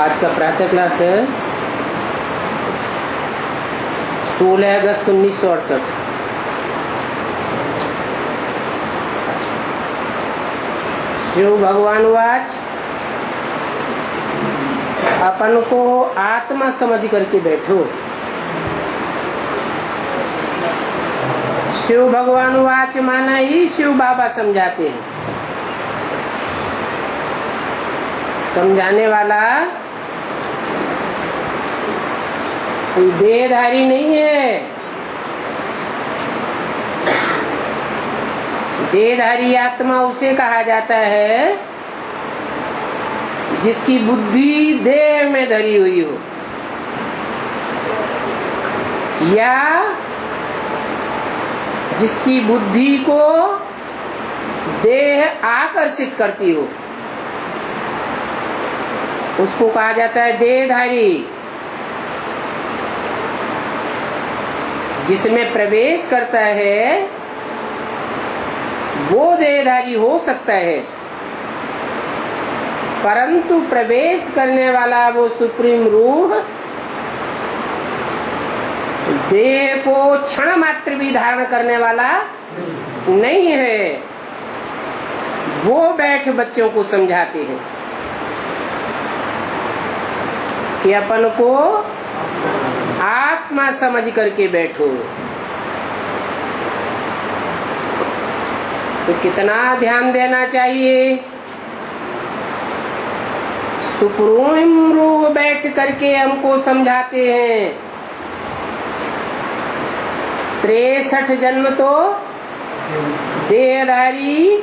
आज का प्रातः क्लास है 16 अगस्त 1968। शिव भगवान वाच अपन को आत्मा समझ करके बैठो। शिव भगवान वाच माना ही शिव बाबा समझाते हैं। समझाने वाला कोई देहधारी नहीं है। देहधारी आत्मा उसे कहा जाता है जिसकी बुद्धि देह में धरी हुई हो या जिसकी बुद्धि को देह आकर्षित करती हो, उसको कहा जाता है देहधारी। जिसमें प्रवेश करता है वो देहधारी हो सकता है, परंतु प्रवेश करने वाला वो सुप्रीम रूह देह को क्षण मात्र भी धारण करने वाला नहीं है। वो बैठ बच्चों को समझाते हैं कि अपन को आत्मा समझ करके बैठो। तो कितना ध्यान देना चाहिए। सुप्रीम रूह बैठ करके हमको समझाते हैं। 63 जन्म तो देहधारी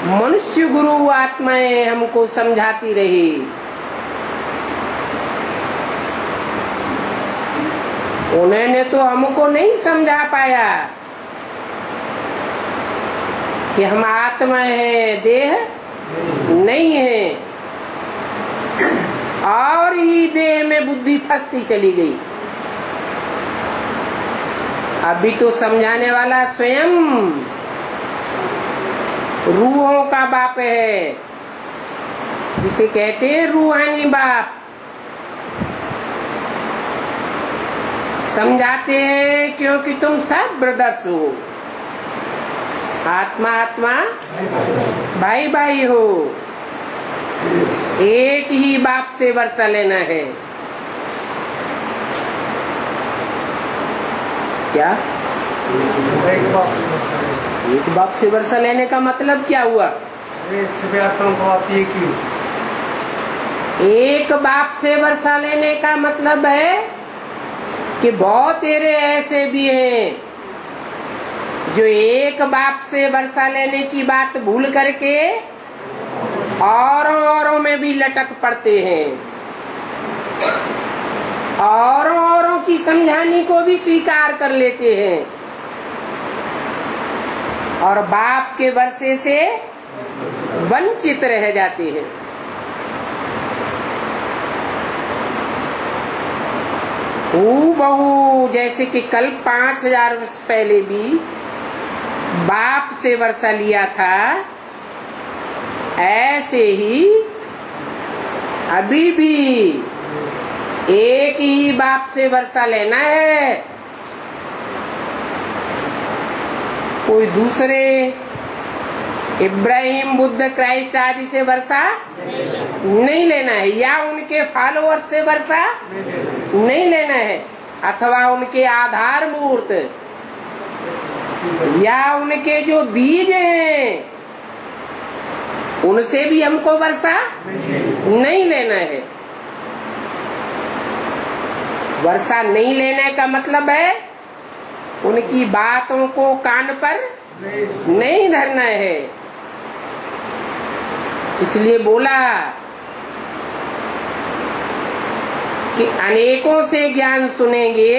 मनुष्य गुरु आत्माएं हमको समझाती रही। उन्होंने तो हमको नहीं समझा पाया कि हम आत्मा है, देह नहीं है, और ही देह में बुद्धि फंसती चली गई। अभी तो समझाने वाला स्वयं रूहों का बाप है, जिसे कहते हैं रूहानी बाप। समझाते हैं क्योंकि तुम सब ब्रदर्स हो, आत्मा आत्मा भाई भाई हो, एक ही बाप से वर्षा लेना है। क्या एक बाप से वर्षा लेने का मतलब क्या हुआ? एक बाप से वर्षा लेने का मतलब है कि बहुत तेरे ऐसे भी हैं जो एक बाप से वर्षा लेने की बात भूल करके औरों में भी लटक पड़ते हैं, औरों की समझाने को भी स्वीकार कर लेते हैं और बाप के वर्षे से वंचित रह जाते हैं। हूबहू जैसे कि कल 5000 वर्ष पहले भी बाप से वर्षा लिया था, ऐसे ही अभी भी एक ही बाप से वर्षा लेना है। कोई दूसरे इब्राहिम, बुद्ध, क्राइस्ट आदि से वर्षा नहीं लेना है, या उनके फॉलोअर्स से वर्षा नहीं लेना है, अथवा उनके आधार मूर्त या उनके जो बीज हैं उनसे भी हमको वर्षा नहीं लेना है। वर्षा नहीं लेने का मतलब है उनकी बातों को कान पर नहीं धरना है। इसलिए बोला कि अनेकों से ज्ञान सुनेंगे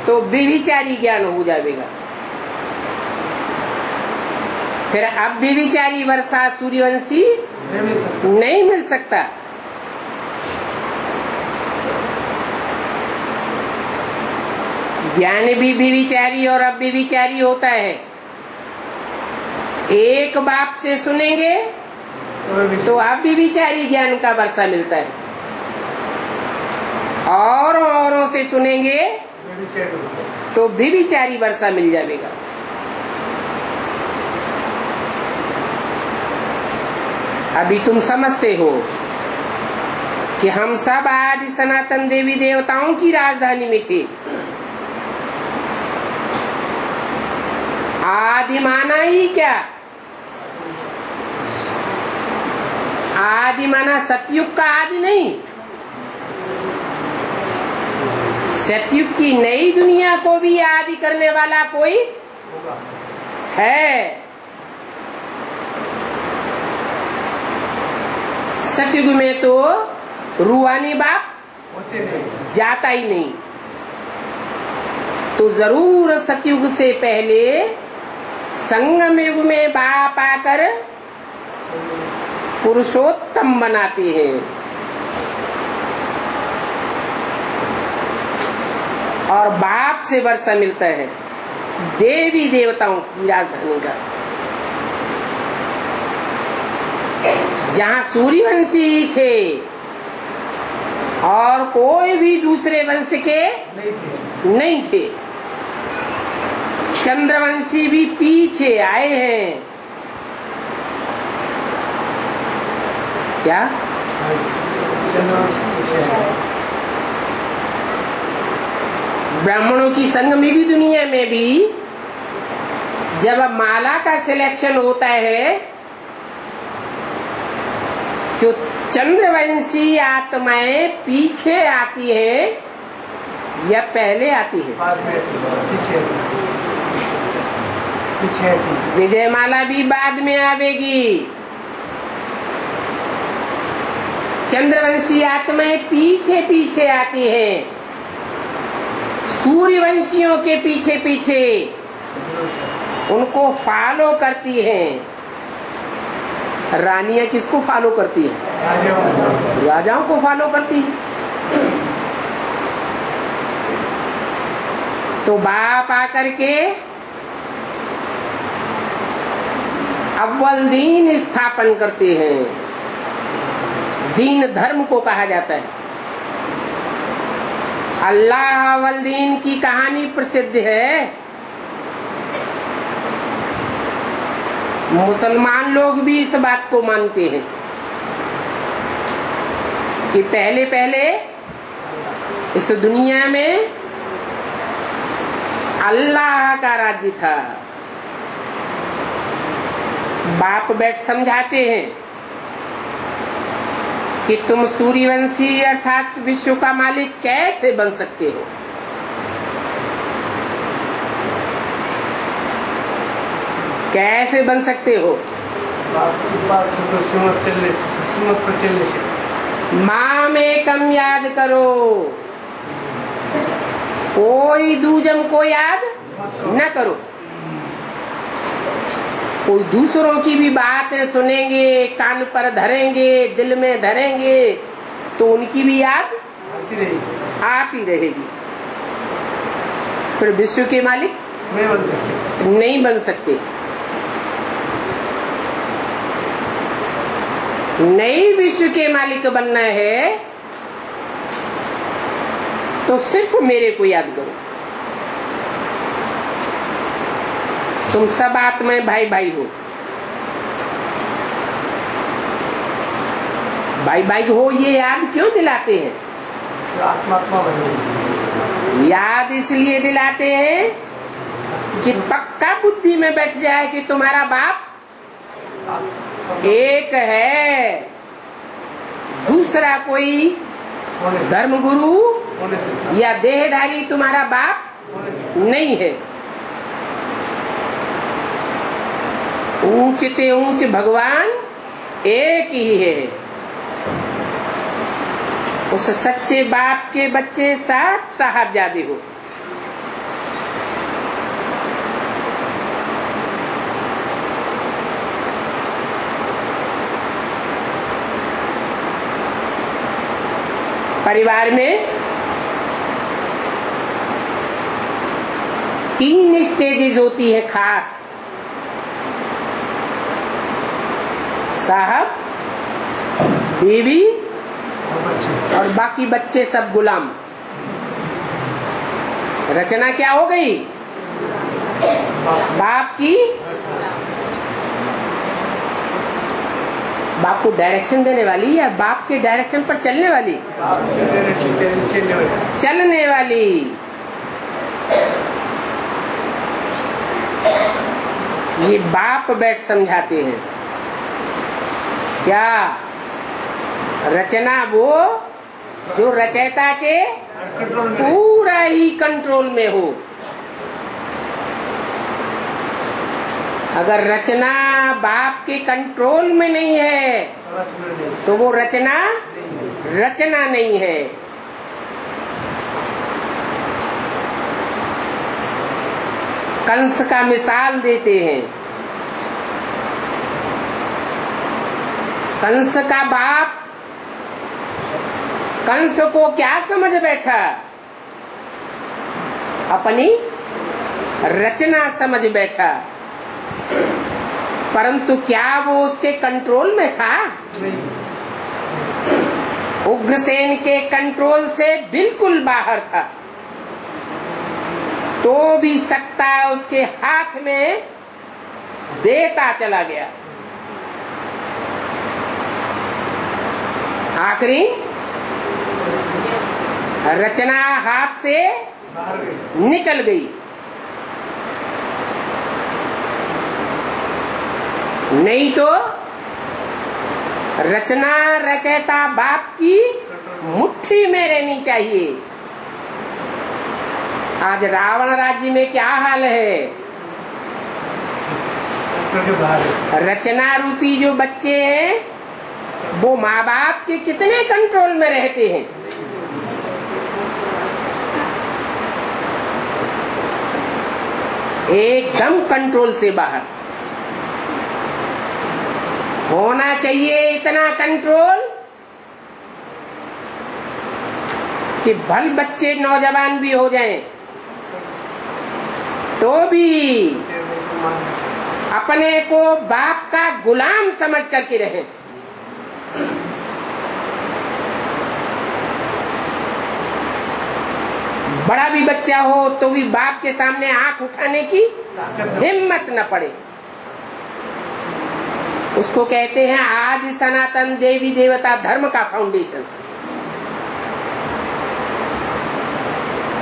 तो व्यभिचारी ज्ञान हो जाएगा। फिर अब व्यभिचारी वर्षा सूर्यवंशी नहीं मिल सकता। ज्ञान भी व्यभिचारी और अव्यभिचारी होता है। एक बाप से सुनेंगे तो अव्यभिचारी ज्ञान का वर्षा मिलता है। औरों से सुनेंगे तो व्यभिचारी वर्षा मिल जाएगा। अभी तुम समझते हो कि हम सब आदि सनातन देवी देवताओं की राजधानी में थे। आदि माना ही क्या? आदि माना सतयुग का आदि नहीं, सतयुग की नई दुनिया को भी आदि करने वाला कोई है। सतयुग में तो रूहानी बाप जाता ही नहीं, तो जरूर सतयुग से पहले संगम युग में बाप आकर पुरुषोत्तम बनाते हैं और बाप से वर्षा मिलता है देवी देवताओं की राजधानी का। जहाँ सूर्यवंशी थे और कोई भी दूसरे वंश के नहीं थे। चंद्रवंशी भी पीछे आए हैं। क्या? ब्राह्मणों की संगमयुगी दुनिया में भी जब माला का सिलेक्शन होता है जो चंद्रवंशी आत्माएं पीछे आती है या पहले आती है? विजयमाला भी बाद में आवेगी। चंद्रवंशी आत्माएं पीछे पीछे आती हैं, सूर्यवंशियों के पीछे पीछे उनको फॉलो करती हैं। रानियां किसको फॉलो करती है? राजाओं को फॉलो करती है। तो बाप आकर के अव्वल दीन स्थापन करते हैं। दीन धर्म को कहा जाता है। अल्लाह अव्वल दीन की कहानी प्रसिद्ध है। मुसलमान लोग भी इस बात को मानते हैं कि पहले पहले इस दुनिया में अल्लाह का राज्य था। बाप बैठ समझाते हैं कि तुम सूर्यवंशी अर्थात विश्व का मालिक कैसे बन सकते हो। कैसे बन सकते हो? माँ में कम याद करो, कोई दूजम को याद न करो। कोई दूसरों की भी बातें सुनेंगे, कान पर धरेंगे, दिल में धरेंगे तो उनकी भी याद आती रहेगी। फिर विश्व के मालिक नहीं बन सकते। नई विश्व के मालिक बनना है तो सिर्फ मेरे को याद करो। तुम सब आत्माएं भाई भाई हो। भाई भाई हो ये याद क्यों दिलाते हैं? याद इसलिए दिलाते हैं कि पक्का बुद्धि में बैठ जाए कि तुम्हारा बाप एक है, दूसरा कोई धर्मगुरु या देहधारी तुम्हारा बाप नहीं है। ऊंच ते ऊंच भगवान एक ही है। उस सच्चे बाप के बच्चे सब साहबजादे हो। परिवार में 3 स्टेजेस होती है खास। साहब, बीवी और बाकी बच्चे सब गुलाम। रचना क्या हो गई? बाप की। बाप को डायरेक्शन देने वाली या बाप के डायरेक्शन पर चलने वाली? चलने वाली। ये बाप बैठ समझाते हैं। क्या? रचना वो जो रचयिता के पूरा ही कंट्रोल में हो। अगर रचना बाप के कंट्रोल में नहीं है तो वो रचना नहीं है। कंस का मिसाल देते हैं। कंस का बाप कंस को क्या समझ बैठा? अपनी रचना समझ बैठा। परंतु क्या वो उसके कंट्रोल में था? उग्रसेन के कंट्रोल से बिल्कुल बाहर था। तो भी सत्ता उसके हाथ में देता चला गया। आखिरी रचना हाथ से निकल गई। नहीं तो रचना रचयिता बाप की मुट्ठी में रहनी चाहिए। आज रावण राज्य में क्या हाल है? रचना रूपी जो बच्चे हैं वो माँ बाप के कितने कंट्रोल में रहते हैं। एकदम कंट्रोल से बाहर। होना चाहिए इतना कंट्रोल कि भल बच्चे नौजवान भी हो जाएं तो भी अपने को बाप का गुलाम समझ करके रहें। बड़ा भी बच्चा हो तो भी बाप के सामने आंख उठाने की हिम्मत न पड़े। उसको कहते हैं आदि सनातन देवी देवता धर्म का फाउंडेशन।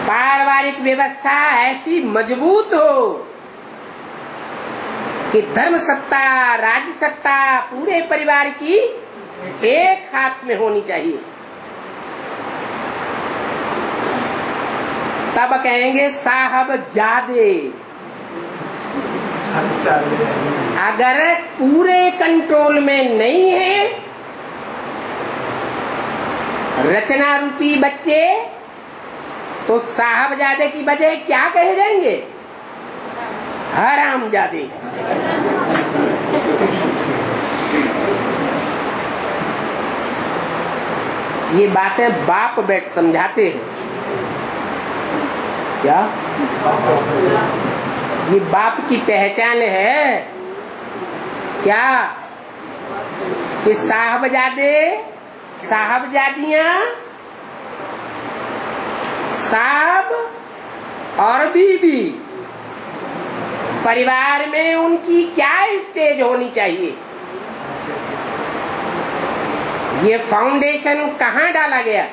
पारिवारिक व्यवस्था ऐसी मजबूत हो कि धर्म सत्ता राज्य सत्ता पूरे परिवार की एक हाथ में होनी चाहिए। तब कहेंगे साहबजादे। अगर पूरे कंट्रोल में नहीं है रचना रूपी बच्चे तो साहबजादे की बजाय क्या कहे जाएंगे? हरामजादे। ये बातें बाप बैठ समझाते हैं। क्या ये बाप की पहचान है? क्या कि साहबजादे साहबजादियां साहब और बीबी परिवार में उनकी क्या स्टेज होनी चाहिए? ये फाउंडेशन कहाँ डाला गया?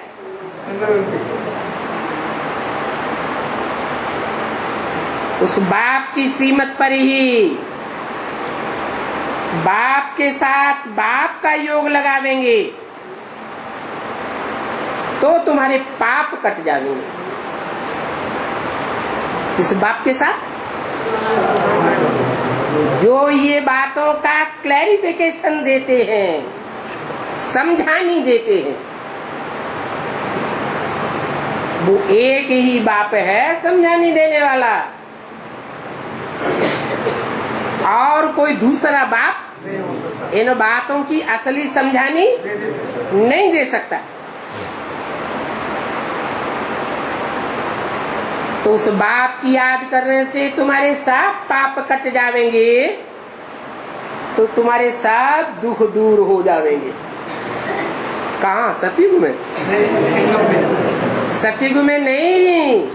उस बाप की सीमत पर ही। बाप के साथ बाप का योग लगावेंगे तो तुम्हारे पाप कट जाएंगे। किस बाप के साथ? जो ये बातों का क्लैरिफिकेशन देते हैं, समझानी देते हैं। वो एक ही बाप है समझानी देने वाला, और कोई दूसरा बाप इन बातों की असली समझानी नहीं दे सकता। तो उस बाप की याद करने से तुम्हारे सब पाप कट जावेंगे, तो तुम्हारे सब दुख दूर हो जावेंगे। कहाँ? सतयुग में? सतयुग में नहीं,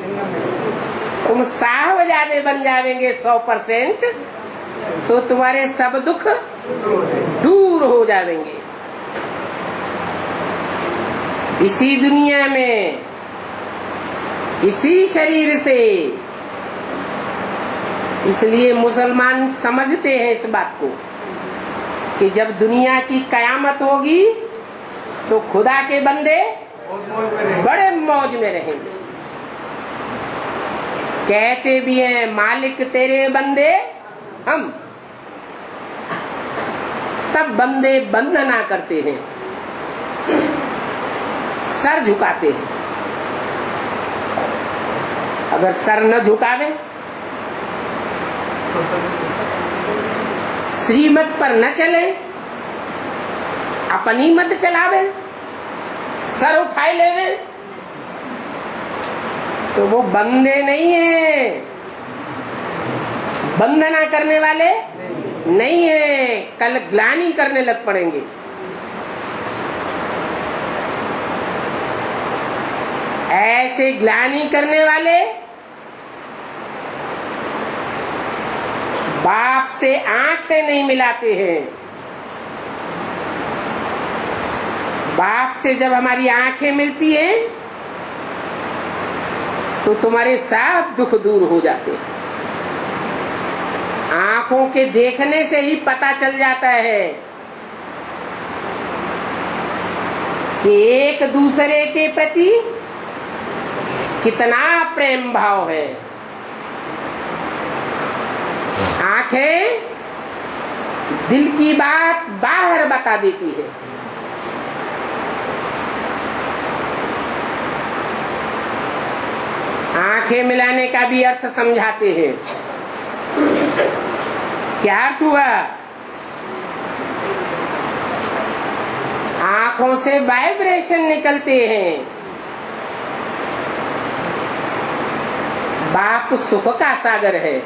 तुम साहबजादे बन जाएंगे 100%, तो तुम्हारे सब दुख दूर हो जाएंगे। इसी दुनिया में, इसी शरीर से। इसलिए मुसलमान समझते हैं इस बात को कि जब दुनिया की कयामत होगी तो खुदा के बंदे बड़े मौज में रहेंगे। कहते भी हैं, मालिक तेरे बंदे हम। तब बंदे वंदना करते हैं, सर झुकाते हैं। अगर सर न झुकावे, श्रीमत पर न चले, अपनी मत चलावे, सर उठाए लेवे, तो वो बंदे नहीं है, वंदना करने वाले नहीं है। कल ग्लानि करने लग पड़ेंगे। ऐसे ग्लानि करने वाले बाप से आंखें नहीं मिलाते हैं। बाप से जब हमारी आंखें मिलती हैं तो तुम्हारे सब दुख दूर हो जाते हैं। आंखों के देखने से ही पता चल जाता है कि एक दूसरे के प्रति कितना प्रेम भाव है। आंखें दिल की बात बाहर बता देती है। आंखें मिलाने का भी अर्थ समझाते हैं। क्या अर्थ हुआ? आंखों से वाइब्रेशन निकलते हैं। बाप सुख का सागर है,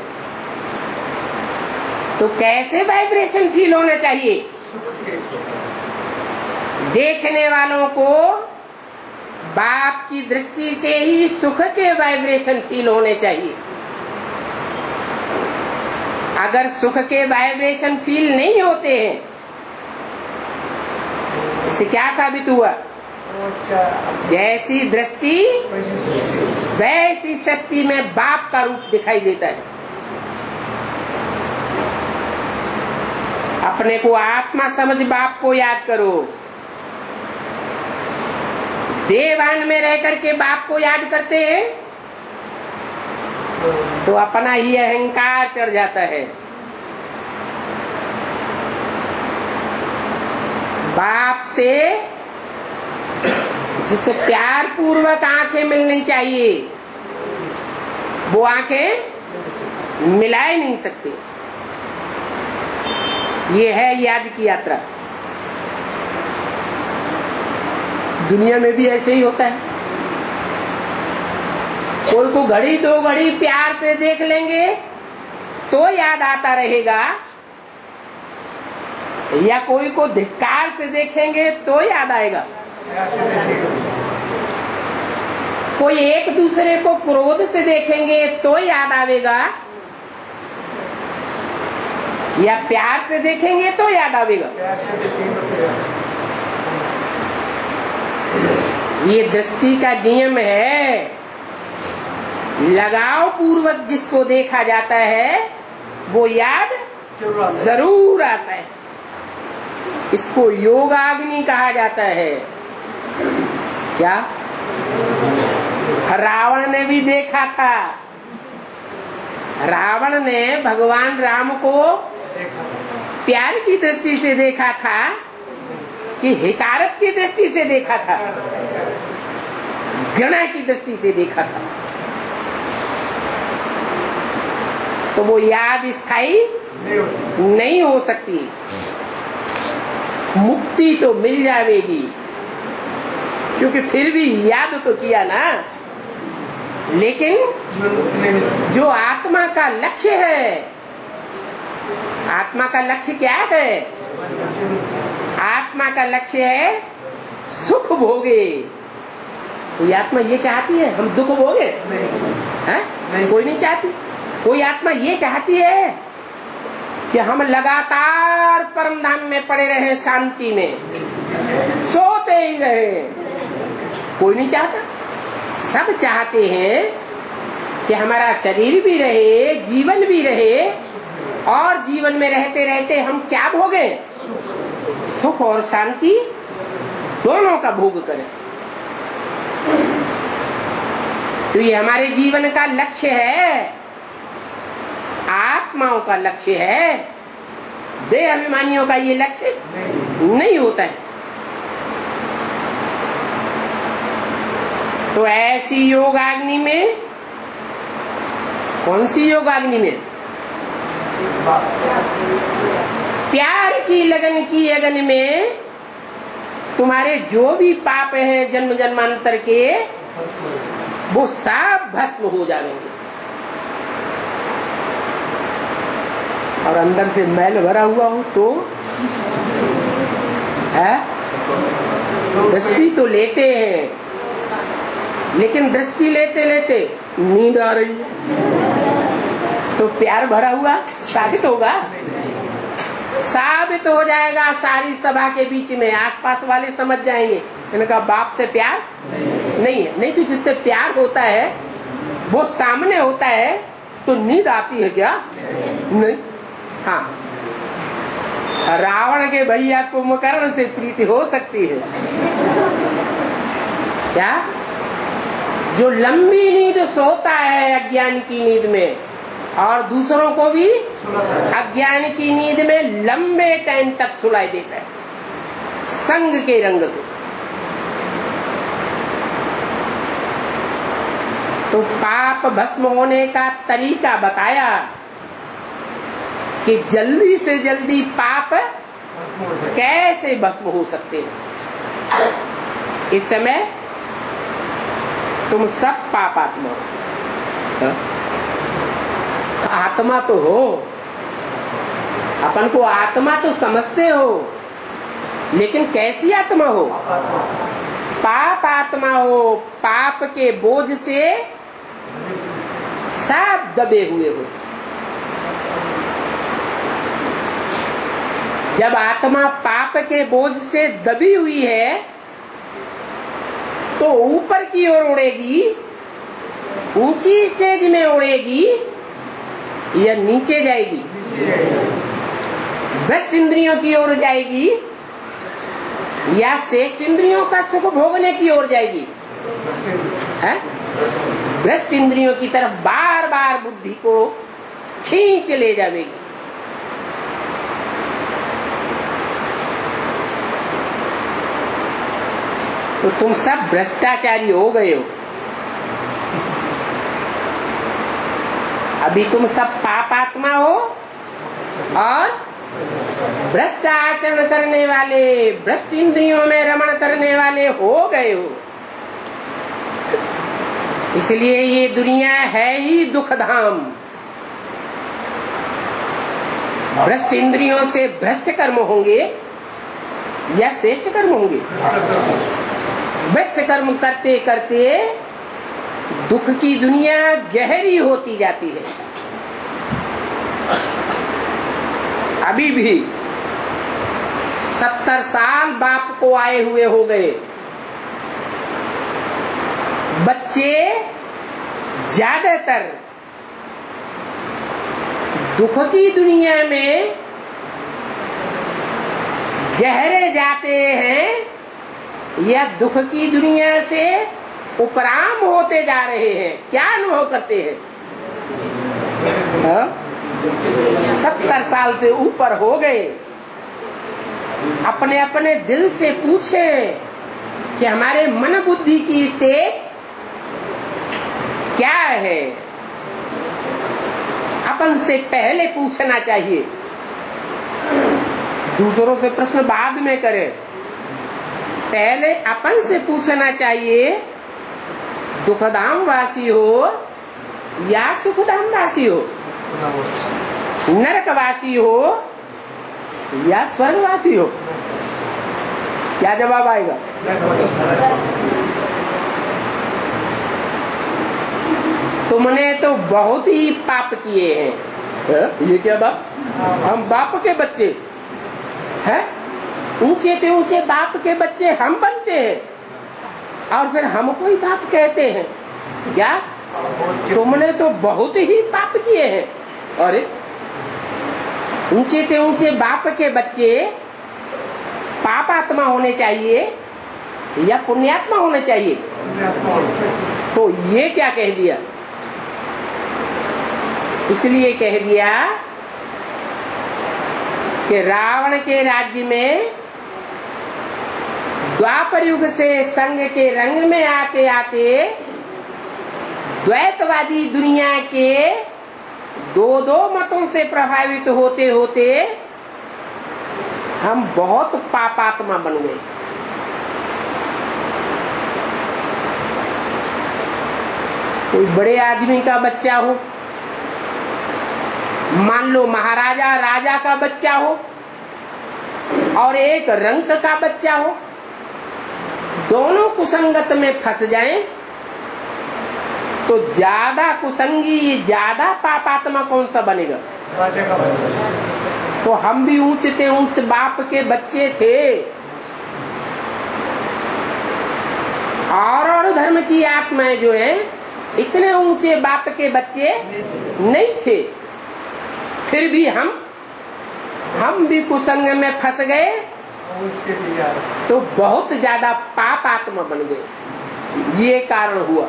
तो कैसे वाइब्रेशन फील होना चाहिए? देखने वालों को बाप की दृष्टि से ही सुख के वाइब्रेशन फील होने चाहिए। अगर सुख के वाइब्रेशन फील नहीं होते हैं, इससे क्या साबित हुआ? जैसी दृष्टि वैसी सृष्टि में बाप का रूप दिखाई देता है। अपने को आत्मा समझ बाप को याद करो। देवान में रह करके बाप को याद करते हैं तो अपना ही अहंकार चढ़ जाता है। बाप से जिसे प्यार पूर्वक आंखें मिलनी चाहिए, वो आंखें मिला ही नहीं सकते। ये है याद की यात्रा। दुनिया में भी ऐसे ही होता है। कोई को घड़ी दो घड़ी प्यार से देख लेंगे तो याद आता रहेगा, या कोई को धिक्कार से देखेंगे तो याद आएगा। कोई एक दूसरे को क्रोध से देखेंगे तो याद आवेगा, या प्यार से देखेंगे तो याद आवेगा। ये दृष्टि का नियम है। लगाव पूर्वक जिसको देखा जाता है वो याद जरूर आता है। इसको योगाग्नि कहा जाता है। क्या? रावण ने भी देखा था। रावण ने भगवान राम को प्यार की दृष्टि से देखा था कि हिकारत की दृष्टि से देखा था, घृणा की दृष्टि से देखा था। तो वो याद स्थायी नहीं हो सकती। मुक्ति तो मिल जाएगी, क्योंकि फिर भी याद तो किया ना। लेकिन जो आत्मा का लक्ष्य है, आत्मा का लक्ष्य क्या है? आत्मा का लक्ष्य है सुख भोगे। कोई आत्मा ये चाहती है हम दुख भोगे? हैं? कोई नहीं चाहती। कोई आत्मा ये चाहती है कि हम लगातार परम धाम में पड़े रहे, शांति में सोते ही रहे। कोई नहीं चाहता। सब चाहते हैं कि हमारा शरीर भी रहे, जीवन भी रहे, और जीवन में रहते रहते हम क्या भोगे? सुख और शांति दोनों का भोग करें। तो ये हमारे जीवन का लक्ष्य है, आत्माओं का लक्ष्य है। देह अभिमानियों का ये लक्ष्य नहीं होता है। तो ऐसी योगाग्नि में, कौन सी योगाग्नि में? प्यार की लगन की अगन में तुम्हारे जो भी पाप हैं जन्म जन्मांतर के, वो सब भस्म हो जाएंगे। और अंदर से मैल भरा हुआ हो तो है, दृष्टि तो लेते हैं, लेकिन दृष्टि लेते लेते नींद आ रही है, तो प्यार भरा हुआ साबित होगा? साबित हो जाएगा। सारी सभा के बीच में आसपास वाले समझ जाएंगे इनका बाप से प्यार नहीं है। नहीं तो जिससे प्यार होता है वो सामने होता है तो नींद आती है क्या? नहीं। हाँ, रावण के भैया कुंभकर्ण से प्रीति हो सकती है क्या? जो लंबी नींद सोता है अज्ञान की नींद में, और दूसरों को भी अज्ञान की नींद में लंबे टाइम तक सुलाई देता है संग के रंग से। तो पाप भस्म होने का तरीका बताया कि जल्दी से जल्दी पाप कैसे भस्म हो सकते हैं। इस समय तुम सब पापात्मा हो। आत्मा तो हो, अपन को आत्मा तो समझते हो, लेकिन कैसी आत्मा हो? पाप आत्मा हो। पाप के बोझ से सब दबे हुए हो। जब आत्मा पाप के बोझ से दबी हुई है तो ऊपर की ओर उड़ेगी, ऊंची स्टेज में उड़ेगी, या नीचे जाएगी? भ्रष्ट इंद्रियों की ओर जाएगी या श्रेष्ठ इंद्रियों का सुख भोगने की ओर जाएगी? है? भ्रष्ट इंद्रियों की तरफ बार बार बुद्धि को खींच ले जाएगी। तो तुम सब भ्रष्टाचारी हो गए हो। अभी तुम सब पापात्मा हो और भ्रष्ट आचरण करने वाले, भ्रष्ट इंद्रियों में रमण करने वाले हो गए हो। इसलिए ये दुनिया है ही दुख धाम। भ्रष्ट इंद्रियों से भ्रष्ट कर्म होंगे या श्रेष्ठ कर्म होंगे? भ्रष्ट कर्म करते करते दुख की दुनिया गहरी होती जाती है। अभी भी 70 साल बाप को आए हुए हो गए। बच्चे ज्यादातर दुख की दुनिया में गहरे जाते हैं या दुख की दुनिया से उपराम होते जा रहे हैं? क्या अनुभव करते हैं? 70 साल से ऊपर हो गए। अपने अपने दिल से पूछे कि हमारे मन बुद्धि की स्टेज क्या है? अपन से पहले पूछना चाहिए। दूसरों से प्रश्न बाद में करें, पहले अपन से पूछना चाहिए, दुखधाम वासी हो या सुखधाम वासी हो? नरकवासी हो या स्वर्गवासी हो? क्या जवाब आएगा? तुमने तो बहुत ही पाप किए हैं। ये क्या बाप? हम बाप के बच्चे हैं? ऊंचे से ऊंचे बाप के बच्चे हम बनते हैं और फिर हमको ही बाप कहते हैं क्या? तुमने तो बहुत ही पाप किए हैं। अरे ऊंचे से ऊंचे बाप के बच्चे पाप आत्मा होने चाहिए या पुण्यात्मा होने चाहिए? तो ये क्या कह दिया? इसलिए कह दिया कि रावण के राज्य में द्वापर युग से संग के रंग में आते आते द्वैतवादी दुनिया के दो मतों से प्रभावित होते होते हम बहुत पापात्मा बन गए। कोई बड़े आदमी का बच्चा हो, मान लो महाराजा राजा का बच्चा हो और एक रंक का बच्चा हो, दोनों कुसंगत में फंस जाएं तो ज्यादा कुसंगी ज्यादा पापात्मा कौन सा बनेगा? राजा का बच्चा। तो हम भी ऊंचते ऊंच बाप के बच्चे थे और धर्म की आत्माएं जो है इतने ऊंचे बाप के बच्चे नहीं थे, फिर भी हम भी कुसंग में फंस गए तो बहुत ज्यादा पाप आत्मा बन गए। ये कारण हुआ।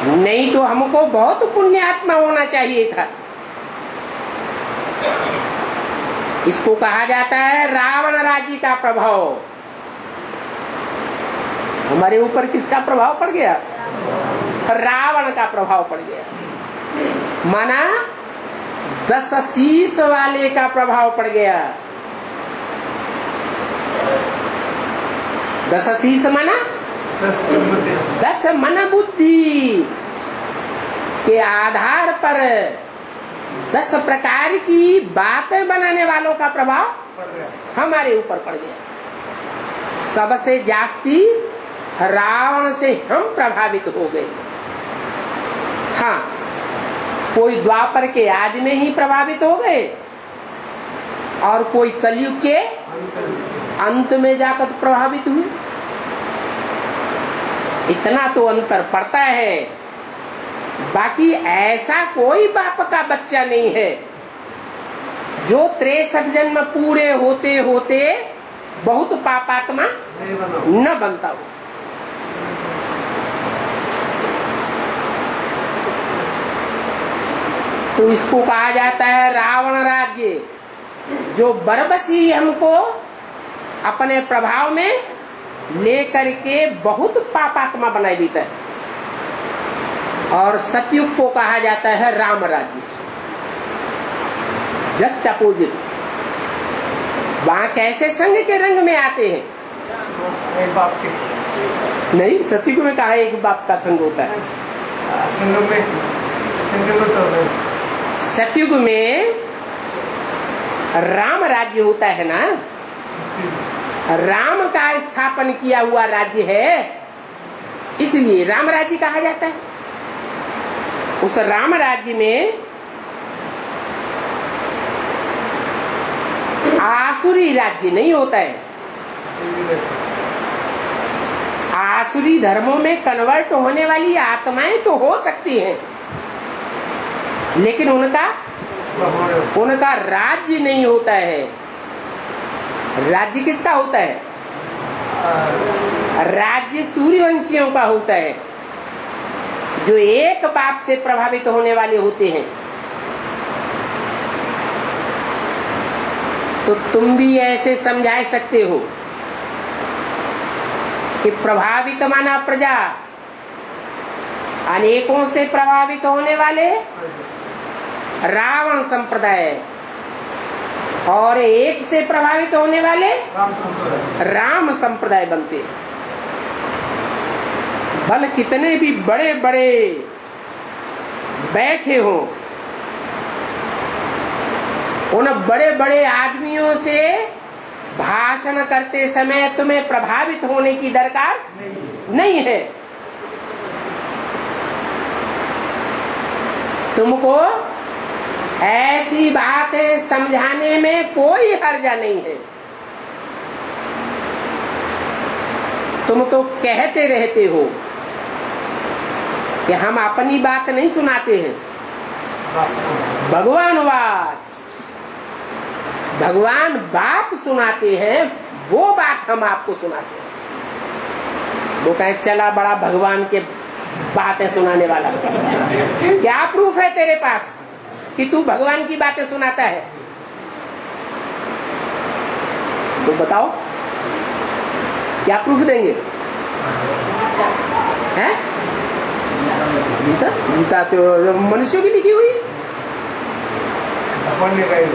नहीं तो हमको बहुत पुण्य आत्मा होना चाहिए था। इसको कहा जाता है रावण राज्य का प्रभाव। हमारे ऊपर किसका प्रभाव पड़ गया? रावण का प्रभाव पड़ गया। माना 10 शीश वाले का प्रभाव पड़ गया। 10 शीश माना 10 मन बुद्धि के आधार पर 10 प्रकार की बातें बनाने वालों का प्रभाव हमारे ऊपर पड़ गया। सबसे जास्ती रावण से हम प्रभावित हो गए। हाँ, कोई द्वापर के आदि में ही प्रभावित हो गए और कोई कलयुग के अंत में जाकर प्रभावित हुए। इतना तो अंतर पड़ता है। बाकी ऐसा कोई बाप का बच्चा नहीं है जो 63 जन्म पूरे होते होते बहुत पापात्मा न बनता हो। तो इसको कहा जाता है रावण राज्य, जो बरबसी हमको अपने प्रभाव में लेकर के बहुत पापात्मा बनाई देता है। और सतयुग को कहा जाता है राम राज्य, जस्ट अपोजिट। वहां कैसे संग के रंग में आते हैं? एक बाप के नहीं, सतयुग में कहा एक बाप का संग होता है। सतयुग में राम राज्य होता है ना, राम का स्थापन किया हुआ राज्य है, इसलिए राम राज्य कहा जाता है। उस राम राज्य में आसुरी राज्य नहीं होता है। आसुरी धर्मों में कन्वर्ट होने वाली आत्माएं तो हो सकती हैं, लेकिन उनका राज्य नहीं होता है। राज्य किसका होता है? राज्य सूर्यवंशियों का होता है, जो एक बाप से प्रभावित होने वाले होते हैं। तो तुम भी ऐसे समझा सकते हो कि प्रभावित माना प्रजा, अनेकों से प्रभावित होने वाले रावण संप्रदाय, और एक से प्रभावित होने वाले राम संप्रदाय बनते। भले कितने भी बड़े बड़े बैठे हो, उन बड़े बड़े आदमियों से भाषण करते समय तुम्हें प्रभावित होने की दरकार नहीं है। तुमको ऐसी बातें समझाने में कोई हर्जा नहीं है। तुम तो कहते रहते हो कि हम अपनी बात नहीं सुनाते हैं, भगवान बाप सुनाते हैं, वो बात हम आपको सुनाते हैं। वो कहे चला बड़ा भगवान के बातें सुनाने वाला। क्या प्रूफ है तेरे पास कि तू भगवान की बातें सुनाता है? तो बताओ, क्या प्रूफ देंगे? हैं? गीता तो मनुष्यों की लिखी हुई है। भगवान ने गाई,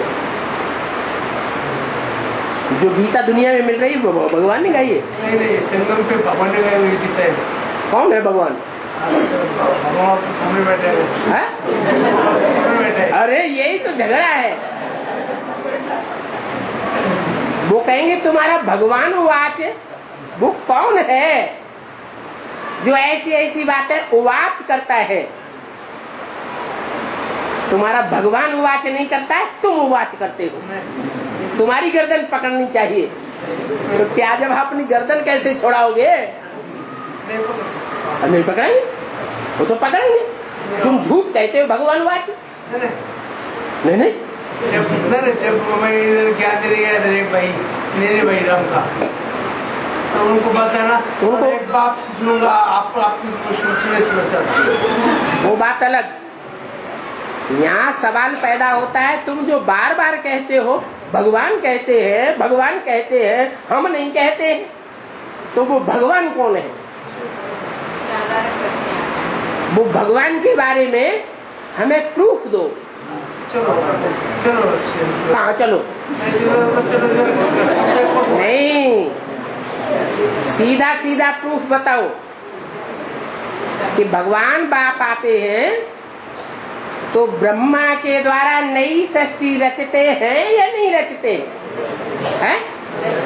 जो गीता दुनिया में मिल रही है वो भगवान ने गाई है। नहीं, संगम पे भगवान ने गाई हुई गीता है। कौन है भगवान? भगवान सामने बैठे हैं। अरे यही तो झगड़ा है। वो कहेंगे तुम्हारा भगवान उवाच, वो कौन है जो ऐसी ऐसी बातें उवाच करता है? तुम्हारा भगवान उवाच नहीं करता है, तुम उवाच करते हो। तुम्हारी गर्दन पकड़नी चाहिए। तो क्या जब अपनी गर्दन कैसे छोड़ाओगे? नहीं पकड़ेंगे, वो तो पकड़ेंगे। तुम झूठ कहते हो भगवान उवाच। नहीं जब मैं इधर क्या दे भाई मेरे भाई राम का, तो उनको बताना, उनको एक बाप से सुनूंगा, आपको आपकी सोचने वो बात अलग। यहाँ सवाल पैदा होता है, तुम जो बार बार कहते हो भगवान कहते हैं, भगवान कहते हैं, हम नहीं कहते, तो वो भगवान कौन है? वो भगवान के बारे में हमें प्रूफ दो। चलो कहाँ चलो? नहीं, सीधा सीधा प्रूफ बताओ कि भगवान बाप आते हैं तो ब्रह्मा के द्वारा नई सृष्टि रचते हैं या नहीं रचते हैं?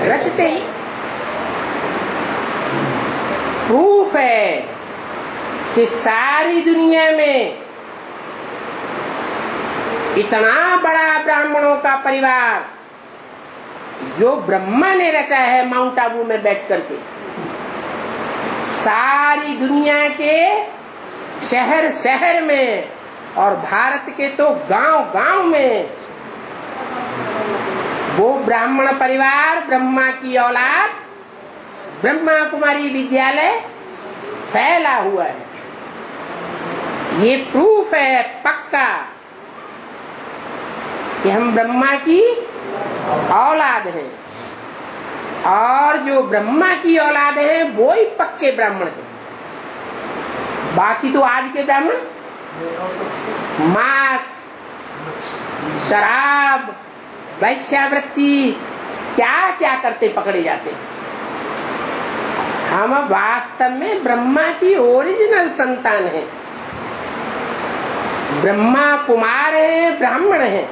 रचते हैं। प्रूफ है कि सारी दुनिया में इतना बड़ा ब्राह्मणों का परिवार जो ब्रह्मा ने रचा है माउंट आबू में बैठ करके, सारी दुनिया के शहर शहर में और भारत के तो गांव गांव में वो ब्राह्मण परिवार, ब्रह्मा की औलाद, ब्रह्मा कुमारी विद्यालय फैला हुआ है। ये प्रूफ है पक्का कि हम ब्रह्मा की औलाद हैं, और जो ब्रह्मा की औलाद हैं वो ही पक्के ब्राह्मण हैं। बाकी तो आज के ब्राह्मण मांस, शराब, वैश्यावृत्ति, क्या क्या करते पकड़े जाते। हम वास्तव में ब्रह्मा की ओरिजिनल संतान हैं, ब्रह्मा कुमार हैं, ब्राह्मण हैं,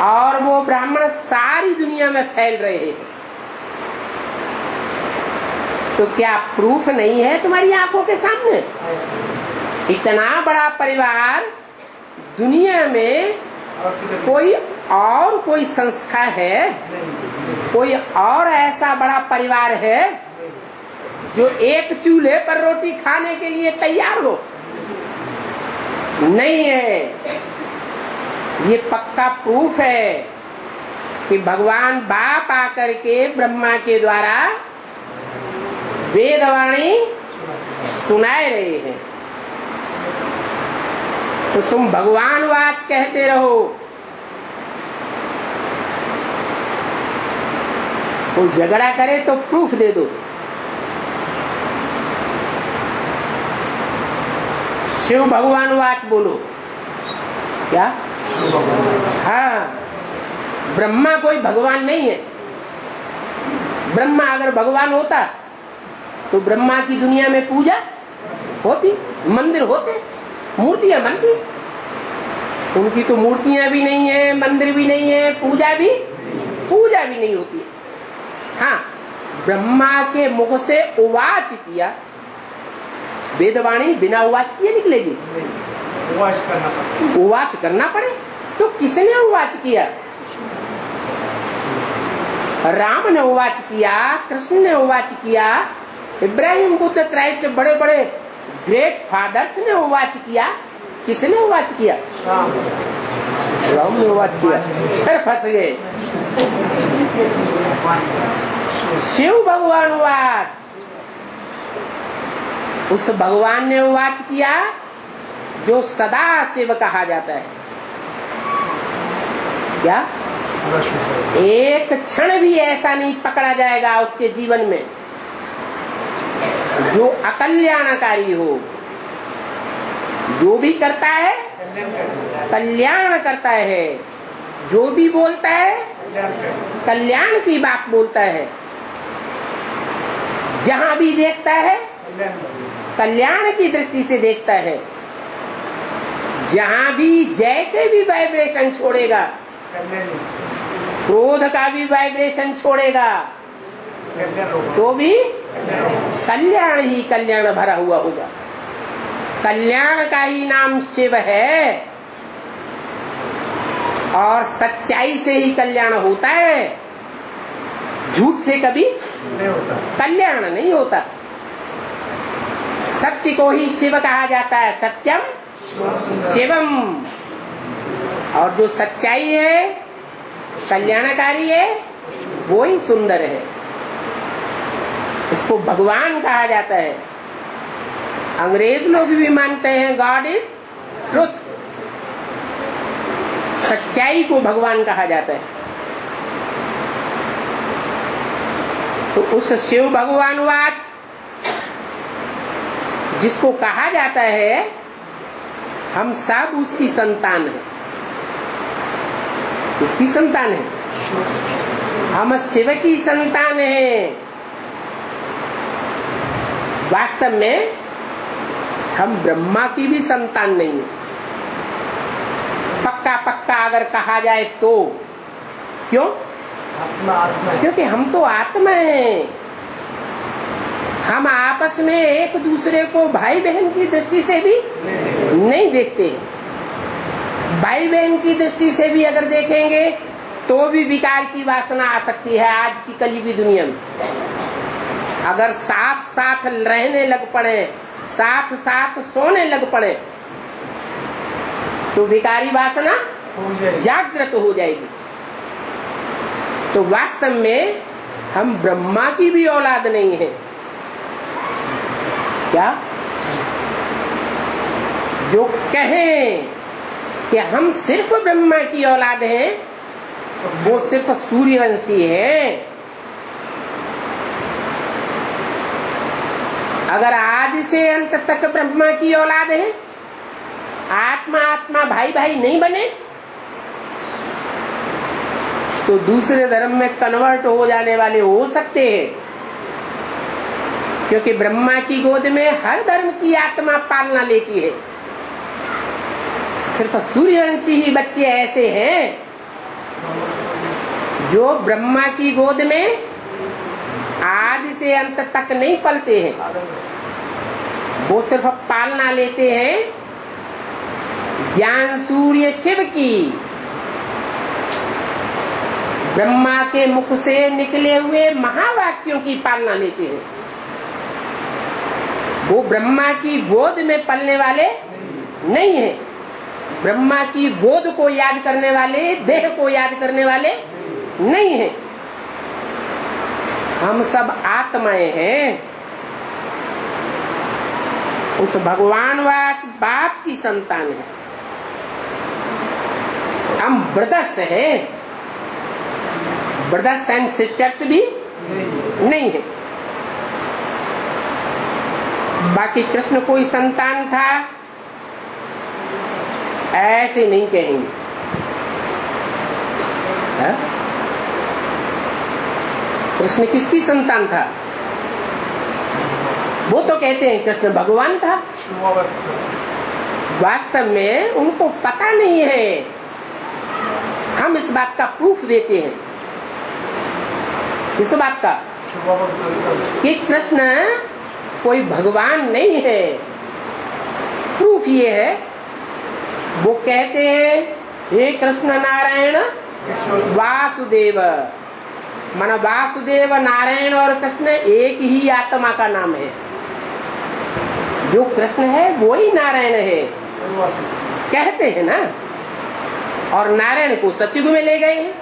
और वो ब्राह्मण सारी दुनिया में फैल रहे हैं। तो क्या प्रूफ नहीं है तुम्हारी आंखों के सामने? इतना बड़ा परिवार दुनिया में कोई संस्था है, कोई और ऐसा बड़ा परिवार है जो एक चूल्हे पर रोटी खाने के लिए तैयार हो? नहीं है। ये पक्का प्रूफ है कि भगवान बाप आकर के ब्रह्मा के द्वारा वेदवाणी सुनाए रहे हैं। तो तुम भगवान वाच कहते रहो, कोई झगड़ा करे तो प्रूफ दे दो। शिव भगवान वाच बोलो। क्या? हाँ, ब्रह्मा कोई भगवान नहीं है। ब्रह्मा अगर भगवान होता तो ब्रह्मा की दुनिया में पूजा होती, मंदिर होते, मूर्तियां बनती। उनकी तो मूर्तियां भी नहीं है, मंदिर भी नहीं है, पूजा भी नहीं होती है। हाँ, ब्रह्मा के मुख से उवाच किया, वेदवाणी बिना उवाच किए निकलेगी? उवाच करना पड़े। तो किसने उवाच किया? राम ने उवाच किया, कृष्ण ने उवाच किया, इब्राहिम बुद्ध क्राइस्ट बड़े बड़े ग्रेट फादर्स ने उवाच किया। किसने उवाच किया? राम ने उवाच किया। फिर फंस गए। शिव भगवान उवाच, उस भगवान ने उवाच किया जो सदा शिव कहा जाता है। क्या? एक क्षण भी ऐसा नहीं पकड़ा जाएगा उसके जीवन में जो अकल्याणकारी हो। जो भी करता है कल्याण करता है, जो भी बोलता है कल्याण की बात बोलता है, जहां भी देखता है कल्याण की दृष्टि से देखता है, जहां भी जैसे भी वाइब्रेशन छोड़ेगा, क्रोध का भी वाइब्रेशन छोड़ेगा तो भी कल्याण ही कल्याण भरा हुआ होगा। कल्याण का ही नाम शिव है और सच्चाई से ही कल्याण होता है, झूठ से कभी कल्याण नहीं होता। सत्य को ही शिव कहा जाता है, सत्यम शिवम। और जो सच्चाई है, कल्याणकारी है, वो ही सुंदर है, उसको भगवान कहा जाता है। अंग्रेज लोग भी मानते हैं गॉड इज ट्रुथ, सच्चाई को भगवान कहा जाता है। तो उस शिव भगवान वाच जिसको कहा जाता है, हम सब उसकी संतान है। उसकी संतान है, हम शिव की संतान है। वास्तव में हम ब्रह्मा की भी संतान नहीं है। पक्का अगर कहा जाए तो क्यों? क्योंकि हम तो आत्मा हैं। हम आपस में एक दूसरे को भाई बहन की दृष्टि से भी नहीं देखते। भाई बहन की दृष्टि से भी अगर देखेंगे तो भी विकार की वासना आ सकती है। आज की कलयुगी दुनिया में अगर साथ साथ रहने लग पड़े, साथ साथ सोने लग पड़े, तो विकारी वासना जागृत हो जाएगी। तो वास्तव में हम ब्रह्मा की भी औलाद नहीं है। क्या? जो कहें कि हम सिर्फ ब्रह्मा की औलाद हैं, वो सिर्फ सूर्यवंशी है। अगर आदि से अंत तक ब्रह्मा की औलाद है, आत्मा आत्मा भाई भाई नहीं बने, तो दूसरे धर्म में कन्वर्ट हो जाने वाले हो सकते हैं। क्योंकि ब्रह्मा की गोद में हर धर्म की आत्मा पालना लेती है। सिर्फ सूर्यवंशी ही बच्चे ऐसे हैं जो ब्रह्मा की गोद में आदि से अंत तक नहीं पलते हैं। वो सिर्फ पालना लेते हैं ज्ञान सूर्य शिव की, ब्रह्मा के मुख से निकले हुए महावाक्यों की पालना लेते हैं। वो ब्रह्मा की गोद में पलने वाले नहीं है। ब्रह्मा की गोद को याद करने वाले, देह को याद करने वाले नहीं है। हम सब आत्माएं हैं। उस भगवानवाच बाप की संतान है। हम ब्रदर्स हैं, ब्रदर्स एंड सिस्टर्स भी नहीं है। बाकी कृष्ण कोई संतान था ऐसे नहीं कहेंगे। है? कृष्ण किसकी संतान था? वो तो कहते हैं कृष्ण भगवान था। वास्तव में उनको पता नहीं है। हम इस बात का प्रूफ देते हैं, इस बात का कि कृष्ण कोई भगवान नहीं है। प्रूफ ये है, वो कहते हैं हे कृष्ण नारायण वासुदेव, माना वासुदेव नारायण और कृष्ण एक ही आत्मा का नाम है। जो कृष्ण है वो ही नारायण है कहते हैं ना। और नारायण को सतयुग में ले गए।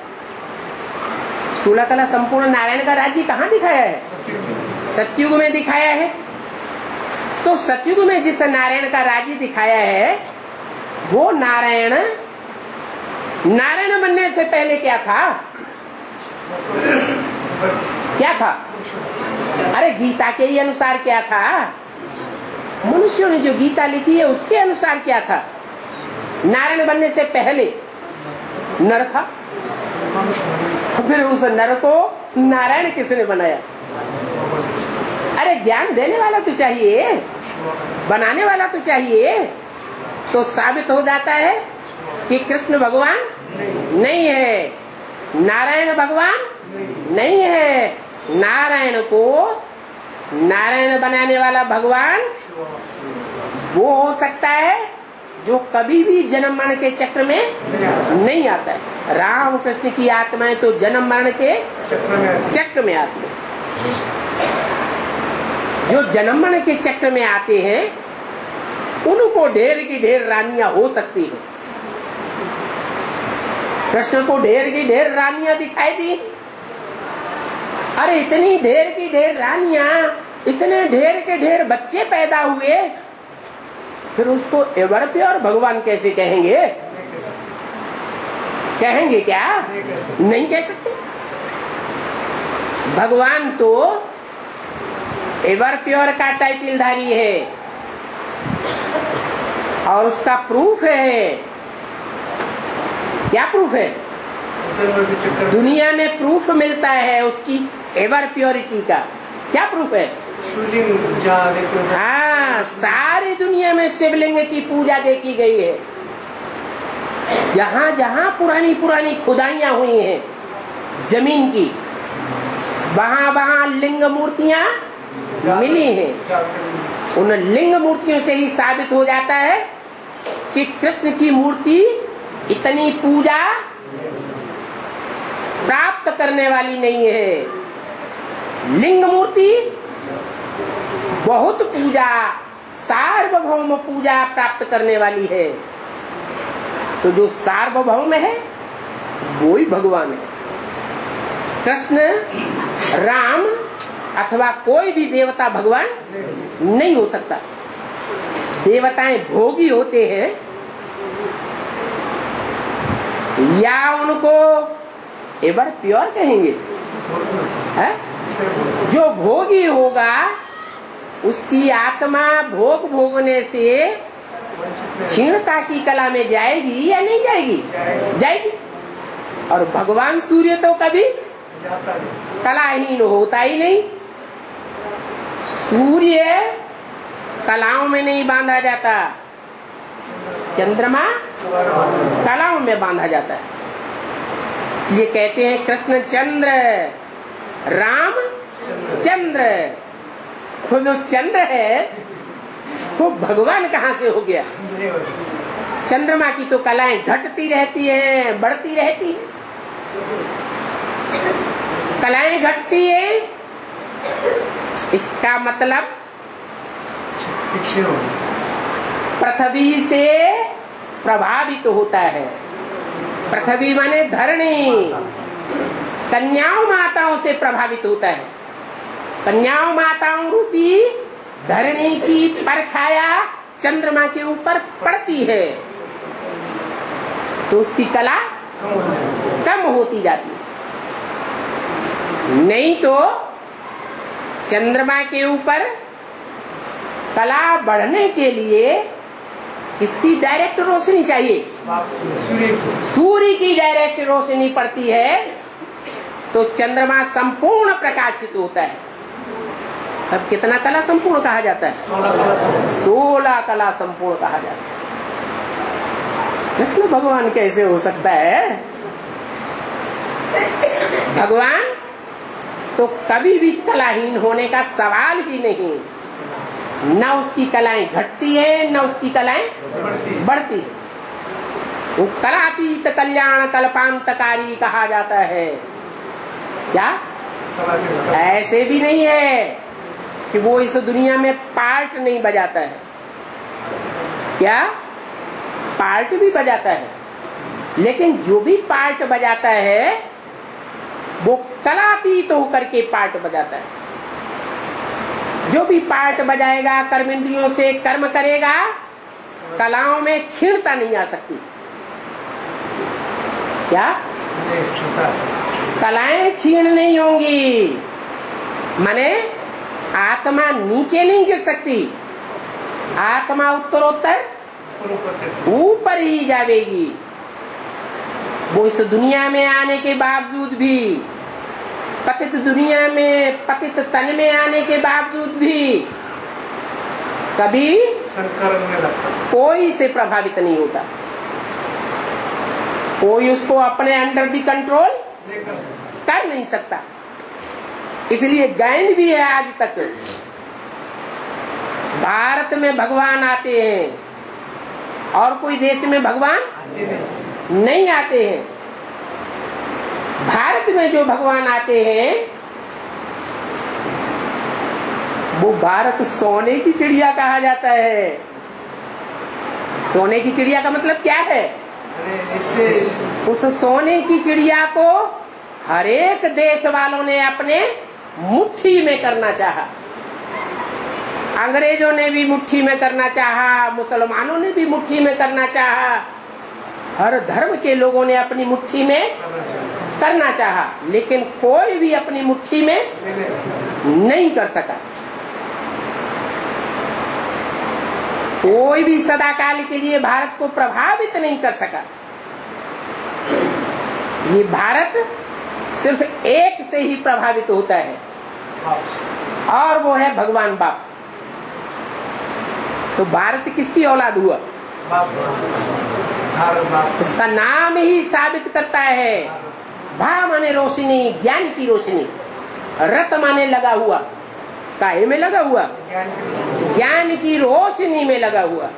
16 कला संपूर्ण नारायण का राज्य कहाँ दिखाया है? सतयुग में दिखाया है। तो सतयुग में जिस नारायण का राज्य दिखाया है वो नारायण बनने से पहले क्या था? क्या था? अरे गीता के ही अनुसार क्या था? मनुष्यों ने जो गीता लिखी है उसके अनुसार क्या था? नारायण बनने से पहले नर था। फिर उस नर को नारायण किसने बनाया? अरे ज्ञान देने वाला तो चाहिए, बनाने वाला तो चाहिए। तो साबित हो जाता है कि कृष्ण भगवान नहीं है, नारायण भगवान नहीं है। नारायण को नारायण बनाने वाला भगवान वो हो सकता है जो कभी भी जन्म मरण के चक्र में नहीं आता है। राम कृष्ण की आत्माएं तो जन्म मरण के चक्र में आती है। जो जन्म मरण के चक्र में आते हैं उनको ढेर की ढेर रानियां हो सकती हैं। कृष्ण को ढेर की ढेर रानियां दिखाई दी। अरे इतनी ढेर की ढेर रानियां, इतने ढेर के ढेर बच्चे पैदा हुए, फिर उसको एवर प्योर भगवान कैसे कहेंगे? कहेंगे क्या? नहीं कह सकते। भगवान तो एवर प्योर का टाइटलधारी है और उसका प्रूफ है। क्या प्रूफ है? दुनिया में प्रूफ मिलता है उसकी एवर प्योरिटी का। क्या प्रूफ है? हाँ, सारी दुनिया में शिवलिंग की पूजा देखी गई है। जहाँ जहाँ पुरानी पुरानी खुदाइयाँ हुई हैं जमीन की, वहाँ वहाँ लिंग मूर्तियाँ मिली हैं। उन लिंग मूर्तियों से ही साबित हो जाता है कि कृष्ण की मूर्ति इतनी पूजा प्राप्त करने वाली नहीं है। लिंग मूर्ति बहुत पूजा, सार्वभौम पूजा प्राप्त करने वाली है। तो जो सार्वभौम है वो ही भगवान है। कृष्ण, राम अथवा कोई भी देवता भगवान नहीं हो सकता। देवताएं भोगी होते हैं या उनको एवर प्योर कहेंगे? है? जो भोगी होगा उसकी आत्मा भोग भोगने से क्षीणता की कला में जाएगी या नहीं जाएगी? जाएगी। और भगवान सूर्य तो कभी कलाहीन होता ही नहीं। सूर्य कलाओं में नहीं बांधा जाता, चंद्रमा कलाओं में बांधा जाता है। ये कहते हैं कृष्ण चंद्र, राम चंद्र। तो जो चंद्र है वो भगवान कहाँ से हो गया? चंद्रमा की तो कलाएं घटती रहती हैं, बढ़ती रहती हैं। कलाएं घटती है, इसका मतलब पृथ्वी से प्रभावित होता है। पृथ्वी माने धरणी, कन्याओं माताओं से प्रभावित होता है। कन्याओं माताओं रूपी धरणी की परछाया चंद्रमा के ऊपर पड़ती है तो उसकी कला कम होती जाती है। नहीं तो चंद्रमा के ऊपर कला बढ़ने के लिए किसकी डायरेक्ट रोशनी चाहिए? सूर्य की डायरेक्ट रोशनी पड़ती है तो चंद्रमा संपूर्ण प्रकाशित होता है। तब कितना कला संपूर्ण कहा जाता है? 16 कला संपूर्ण कहा जाता है। कृष्ण भगवान कैसे हो सकता है? भगवान तो कभी भी कलाहीन होने का सवाल ही नहीं। न उसकी कलाएं घटती है, न उसकी कलाएं बढ़ती है। वो कलातीत कल्याण कल्पांतकारी कहा जाता है। क्या ऐसे भी नहीं है कि वो इस दुनिया में पार्ट नहीं बजाता है। क्या पार्ट भी बजाता है, लेकिन जो भी पार्ट बजाता है वो कलातीत होकर के पार्ट बजाता है। जो भी पार्ट बजाएगा, कर्मेंद्रियों से कर्म करेगा, कलाओं में छीणता नहीं आ सकती। क्या कलाएं छीण नहीं होंगी, माने आत्मा नीचे नहीं गिर सकती, आत्मा उत्तरोत्तर ऊपर ही जाएगी। वो इस दुनिया में आने के बावजूद भी, पतित दुनिया में, पतित तन में आने के बावजूद भी कभी कोई से प्रभावित नहीं होता। कोई उसको अपने अंडर दी कंट्रोल कर नहीं सकता। इसलिए गायन भी है आज तक। भारत में भगवान आते हैं और कोई देश में भगवान नहीं आते हैं। भारत में जो भगवान आते हैं वो भारत सोने की चिड़िया कहा जाता है। सोने की चिड़िया का मतलब क्या है? उस सोने की चिड़िया को हर एक देश वालों ने अपने मुट्ठी में करना चाहा। अंग्रेजों ने भी मुट्ठी में करना चाहा, मुसलमानों ने भी मुट्ठी में करना चाहा, हर धर्म के लोगों ने अपनी मुट्ठी में करना चाहा, लेकिन कोई भी अपनी मुट्ठी में नहीं कर सका। कोई भी सदाकाल के लिए भारत को प्रभावित नहीं कर सका। ये भारत सिर्फ एक से ही प्रभावित होता है और वो है भगवान बाप। तो भारत किसकी औलाद हुआ? उसका नाम ही साबित करता है। भा माने रोशनी, ज्ञान की रोशनी। रत माने लगा हुआ, काहे में लगा हुआ? ज्ञान की रोशनी में लगा हुआ।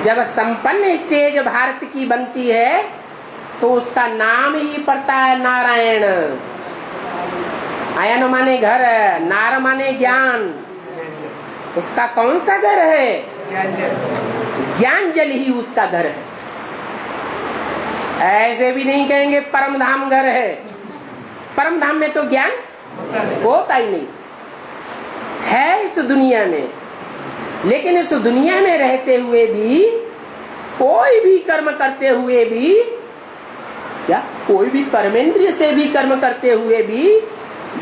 जब संपन्न स्टेज भारत की बनती है तो उसका नाम ही पड़ता है नारायण। आयन माने घर, नार माने ज्ञान। उसका कौन सा घर है? ज्ञान जल ही उसका घर है। ऐसे भी नहीं कहेंगे परम धाम घर है। परम धाम में तो ज्ञान होता ही नहीं है इस दुनिया में। लेकिन इस दुनिया में रहते हुए भी, कोई भी कर्म करते हुए भी, क्या कोई भी कर्मेंद्रिय से भी कर्म करते हुए भी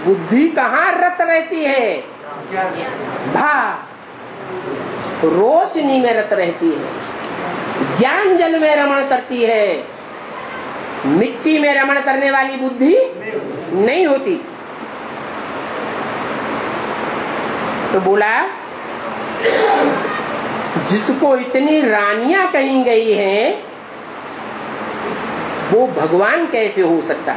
बुद्धि कहाँ रत रहती है? भा रोशनी में रत रहती है। ज्ञान जल में रमण करती है। मिट्टी में रमण करने वाली बुद्धि नहीं होती। तो बोला जिसको इतनी रानियां कही गई हैं वो भगवान कैसे हो सकता?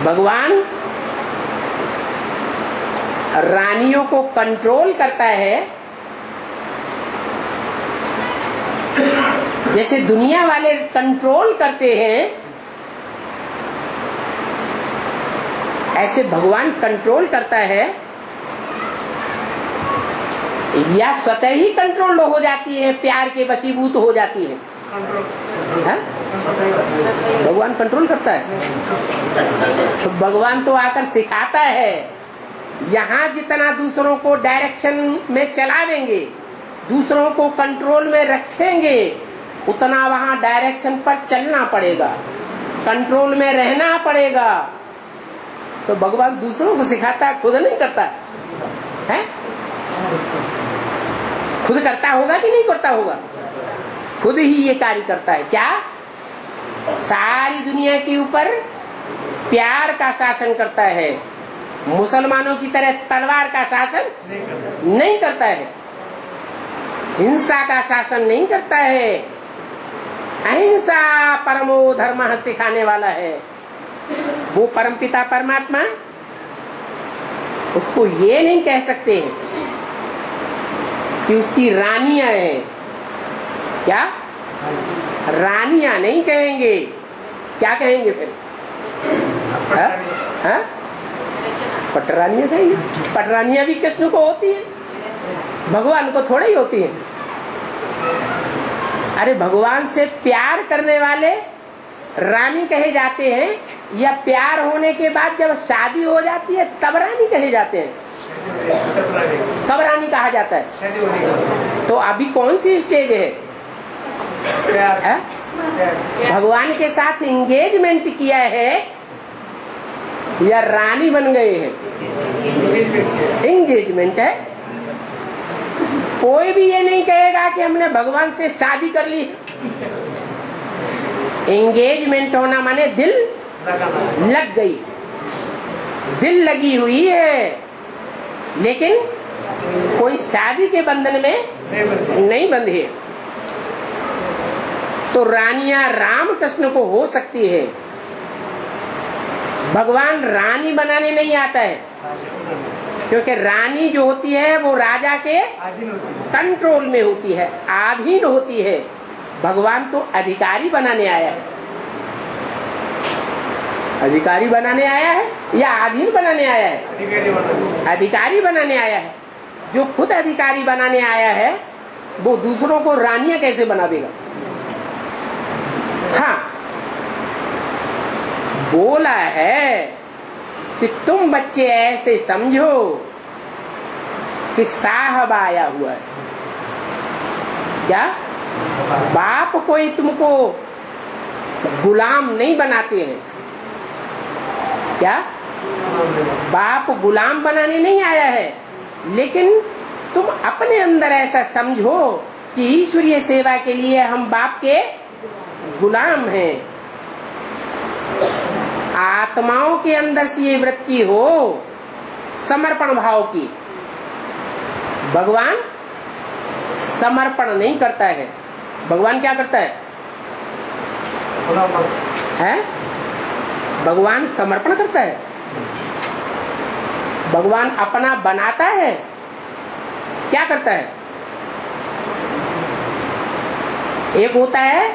भगवान रानियों को कंट्रोल करता है, जैसे दुनिया वाले कंट्रोल करते हैं, ऐसे भगवान कंट्रोल करता है। या स्वतः ही कंट्रोल हो जाती है, प्यार के वशीभूत हो जाती है। भगवान कंट्रोल करता है। तो भगवान तो आकर सिखाता है। यहाँ जितना दूसरों को डायरेक्शन में चलावेंगे, दूसरों को कंट्रोल में रखेंगे, उतना वहाँ डायरेक्शन पर चलना पड़ेगा, कंट्रोल में रहना पड़ेगा। तो भगवान दूसरों को सिखाता है, खुद नहीं करता है? खुद करता होगा कि नहीं करता होगा? खुद ही ये कार्य करता है। क्या सारी दुनिया के ऊपर प्यार का शासन करता है, मुसलमानों की तरह तलवार का शासन नहीं करता है। हिंसा का शासन नहीं करता है। अहिंसा परमो धर्म सिखाने वाला है वो परमपिता परमात्मा। उसको ये नहीं कह सकते कि उसकी रानियां हैं। क्या रानियां नहीं कहेंगे, क्या कहेंगे फिर? पटरानियां कहेंगे। पटरानियां भी कृष्ण को होती है, भगवान को थोड़ी ही होती है। अरे भगवान से प्यार करने वाले रानी कहे जाते हैं, या प्यार होने के बाद जब शादी हो जाती है तब रानी कहे जाते हैं? तब रानी कहा जाता है। तो अभी कौन सी स्टेज है? भगवान के साथ एंगेजमेंट किया है या रानी बन गए हैं? एंगेजमेंट है। कोई भी ये नहीं कहेगा कि हमने भगवान से शादी कर ली। एंगेजमेंट होना माने दिल लग गई, दिल लगी हुई है, लेकिन कोई शादी के बंधन में नहीं बंधी है। तो रानियां राम कृष्ण को हो सकती है, भगवान रानी बनाने नहीं आता है, क्योंकि रानी जो होती है वो राजा के कंट्रोल में होती है, अधीन होती है। भगवान तो अधिकारी बनाने आया है। अधिकारी बनाने आया है या अधीन बनाने आया है? अधिकारी बनाने आया है। जो खुद अधिकारी बनाने आया है वो दूसरों को रानियां कैसे बना देगा? हाँ, बोला है कि तुम बच्चे ऐसे समझो कि साहब आया हुआ है। क्या बाप कोई तुमको गुलाम नहीं बनाते हैं? क्या बाप गुलाम बनाने नहीं आया है, लेकिन तुम अपने अंदर ऐसा समझो कि ईश्वरीय सेवा के लिए हम बाप के गुलाम हैं। आत्माओं के अंदर से ये वृत्ति हो समर्पण भाव की। भगवान समर्पण नहीं करता है। भगवान क्या करता है? भगवान समर्पण करता है। भगवान अपना बनाता है, क्या करता है? एक होता है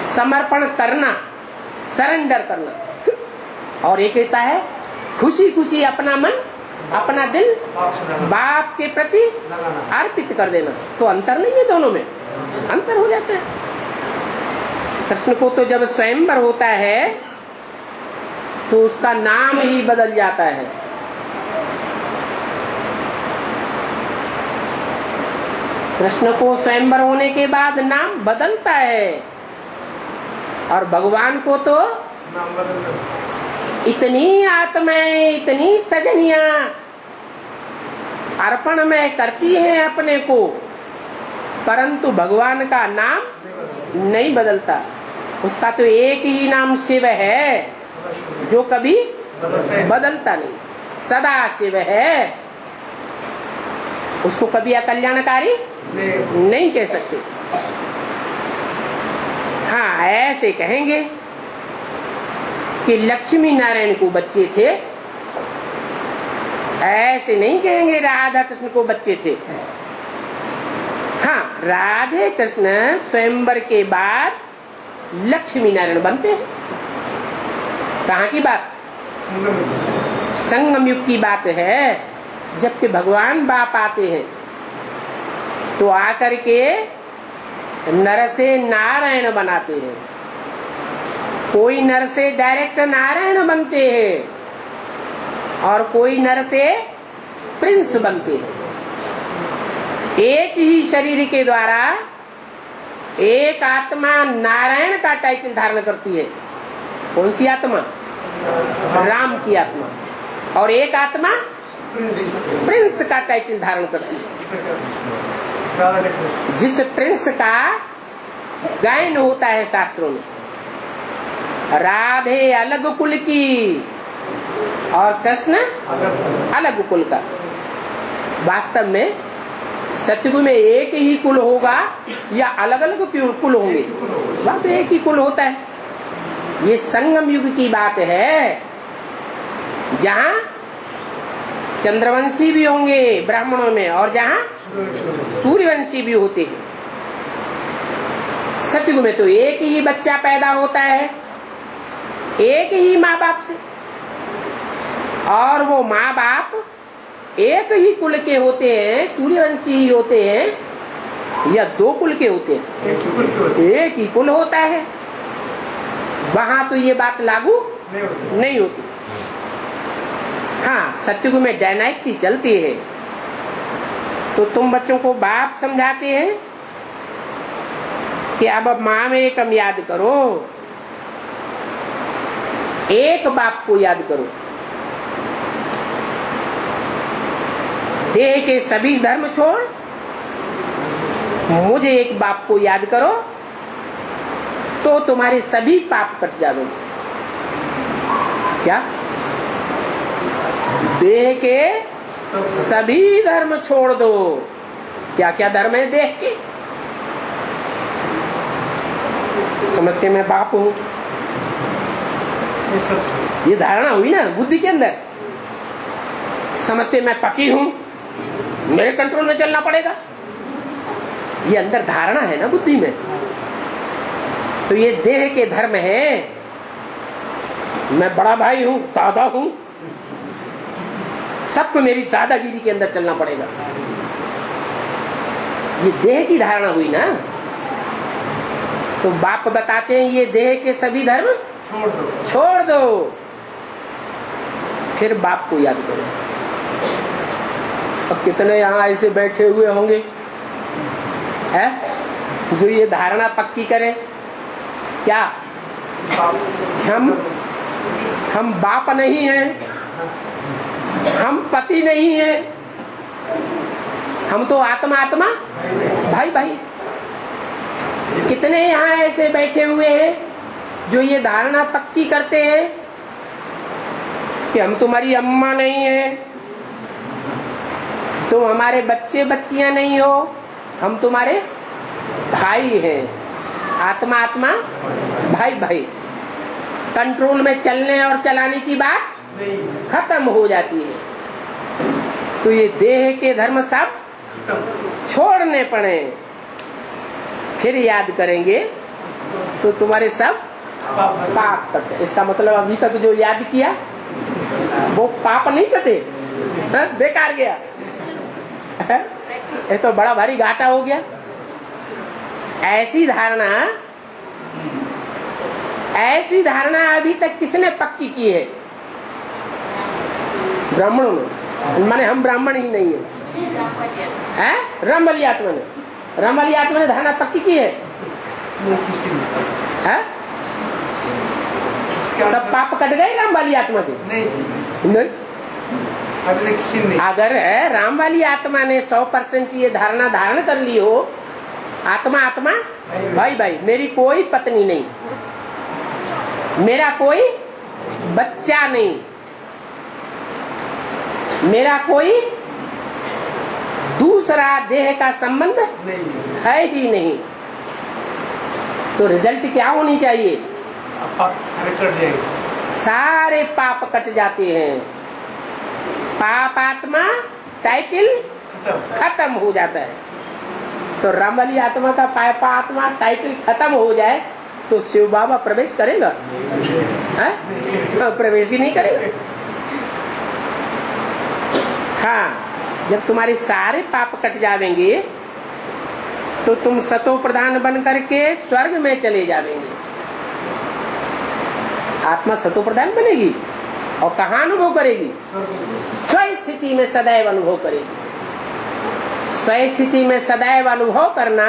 समर्पण करना, सरेंडर करना, और एक होता है खुशी खुशी अपना मन अपना दिल बाप के प्रति अर्पित कर देना। तो अंतर नहीं है दोनों में, अंतर हो जाता है। कृष्ण को तो जब स्वयंवर होता है तो उसका नाम ही बदल जाता है। कृष्ण को स्वयंवर होने के बाद नाम बदलता है, और भगवान को तो इतनी आत्माएं, इतनी सजनियां अर्पण में करती हैं अपने को, परंतु भगवान का नाम नहीं बदलता। उसका तो एक ही नाम शिव है जो कभी बदलता नहीं, सदा शिव है। उसको कभी अकल्याणकारी नहीं कह सकते। हाँ, ऐसे कहेंगे कि लक्ष्मी नारायण को बच्चे थे, ऐसे नहीं कहेंगे राधा कृष्ण को बच्चे थे। हाँ, राधे कृष्ण स्वयंवर के बाद लक्ष्मी नारायण बनते हैं। कहाँ की बात? संगम युग की बात है, जबकि भगवान बाप आते हैं तो आकर के नर से नारायण बनाते हैं। कोई नर से डायरेक्ट नारायण बनते हैं और कोई नर से प्रिंस बनते हैं। एक ही शरीर के द्वारा एक आत्मा नारायण का टाइटल धारण करती है। कौन सी आत्मा? राम की आत्मा। और एक आत्मा प्रिंस का टाइटल धारण करती है। जिस प्रिंस का गायन होता है शास्त्रों में, राधे अलग कुल की और कृष्ण अलग कुल का। वास्तव में सतयुग में एक ही कुल होगा या अलग अलग कुल होंगे? वह तो एक ही कुल होता है। ये संगम युग की बात है, जहाँ चंद्रवंशी भी होंगे ब्राह्मणों में और जहाँ सूर्यवंशी भी होते हैं। सतयुग में तो एक ही बच्चा पैदा होता है, एक ही माँ बाप से, और वो माँ बाप एक ही कुल के होते हैं, सूर्यवंशी ही होते हैं या दो कुल के होते हैं? एक ही कुल होता है। वहां तो ये बात लागू नहीं होती। हाँ, सतयुग में डायनेस्टी चलती है, तो तुम बच्चों को बाप समझाते हैं कि अब माँ में कम याद करो, एक बाप को याद करो। देह के सभी धर्म छोड़ मुझे एक बाप को याद करो, तो तुम्हारे सभी पाप कट जाएंगे। क्या? देह के सभी धर्म छोड़ दो। क्या क्या धर्म है देह के? समझते मैं बाप हूं, ये धारणा हुई ना बुद्धि के अंदर। समझते मैं पति हूं, मेरे कंट्रोल में चलना पड़ेगा, ये अंदर धारणा है ना बुद्धि में। तो ये देह के धर्म है। मैं बड़ा भाई हूं, दादा हूं, सबको मेरी दादागिरी के अंदर चलना पड़ेगा, ये देह की धारणा हुई ना। तो बाप बताते हैं ये देह के सभी धर्म छोड़ दो, फिर बाप को याद करो। अब कितने यहाँ ऐसे बैठे हुए होंगे है जो ये धारणा पक्की करें, क्या हम बाप नहीं हैं, हम पति नहीं हैं, हम तो आत्मा आत्मा भाई भाई। कितने यहाँ ऐसे बैठे हुए हैं जो ये धारणा पक्की करते हैं कि हम तुम्हारी अम्मा नहीं है, तुम हमारे बच्चे बच्चियां नहीं हो, हम तुम्हारे भाई हैं, आत्मा आत्मा भाई भाई। कंट्रोल में चलने और चलाने की बात खत्म हो जाती है। तो ये देह के धर्म सब छोड़ने पड़े, फिर याद करेंगे तो तुम्हारे सब पाप कटे। इसका मतलब अभी तक जो याद किया वो पाप नहीं कटे, बेकार गया, ये तो बड़ा भारी घाटा हो गया। ऐसी धारणा अभी तक किसने पक्की की है? ब्राह्मणों ने। माने हम ब्राह्मण ही नहीं है, रामबली आत्मा ने धारणा पक्की की है? सब पाप कट गए राम वाली आत्मा के? नहीं। अगर राम वाली आत्मा ने 100% ये धारणा धारण कर ली हो, आत्मा आत्मा भाई भाई, मेरी कोई पत्नी नहीं, मेरा कोई बच्चा नहीं, मेरा कोई दूसरा देह का संबंध है ही नहीं, तो रिजल्ट क्या होनी चाहिए? सारे पाप कट जाते हैं, पाप आत्मा टाइटल खत्म हो जाता है। तो राम वाली आत्मा का पाप आत्मा टाइटल खत्म हो जाए तो शिव बाबा प्रवेश करेगा? प्रवेश ही नहीं करेगा। हाँ, जब तुम्हारे सारे पाप कट जाएंगे तो तुम सतो प्रधान बन करके स्वर्ग में चले जाएंगे। आत्मा सतो प्रधान बनेगी और कहाँ अनुभव करेगी? स्व स्थिति में सदैव अनुभव करेगी। स्व स्थिति में सदैव अनुभव करना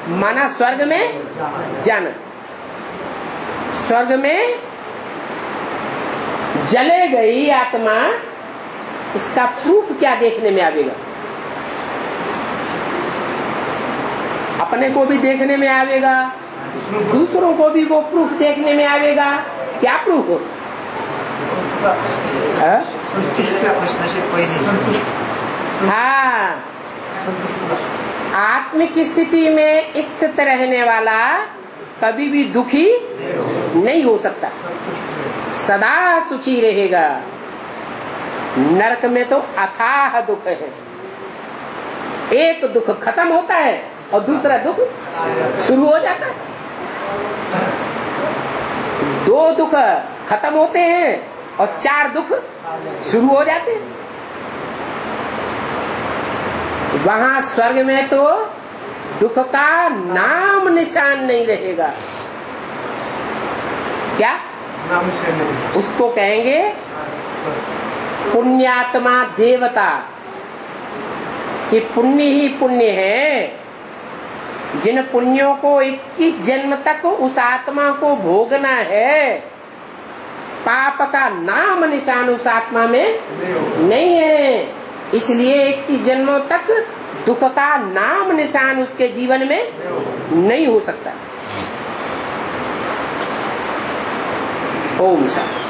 माना स्वर्ग में जाना। स्वर्ग में जले गई आत्मा, इसका प्रूफ क्या देखने में आवेगा? अपने को भी देखने में आवेगा, दूसरों को भी वो प्रूफ देखने में आवेगा। क्या प्रूफ हो? हाँ, संतुष्ट होगा। आत्मिक स्थिति में स्थित रहने वाला कभी भी दुखी नहीं हो सकता, सदा सुखी रहेगा। नरक में तो अथाह दुख है, एक दुख खत्म होता है और दूसरा दुख शुरू हो जाता है। दो दुख खत्म होते हैं और चार दुख शुरू हो जाते हैं। वहां स्वर्ग में तो दुख का नाम निशान नहीं रहेगा। क्या नाम से नहीं। उसको कहेंगे पुण्यात्मा देवता, कि पुण्य ही पुण्य है। जिन पुण्यों को 21 जन्म तक उस आत्मा को भोगना है, पाप का नाम निशान उस आत्मा में नहीं है। इसलिए 21 जन्मों तक दुख का नाम निशान उसके जीवन में नहीं हो सकता। ओम शांति।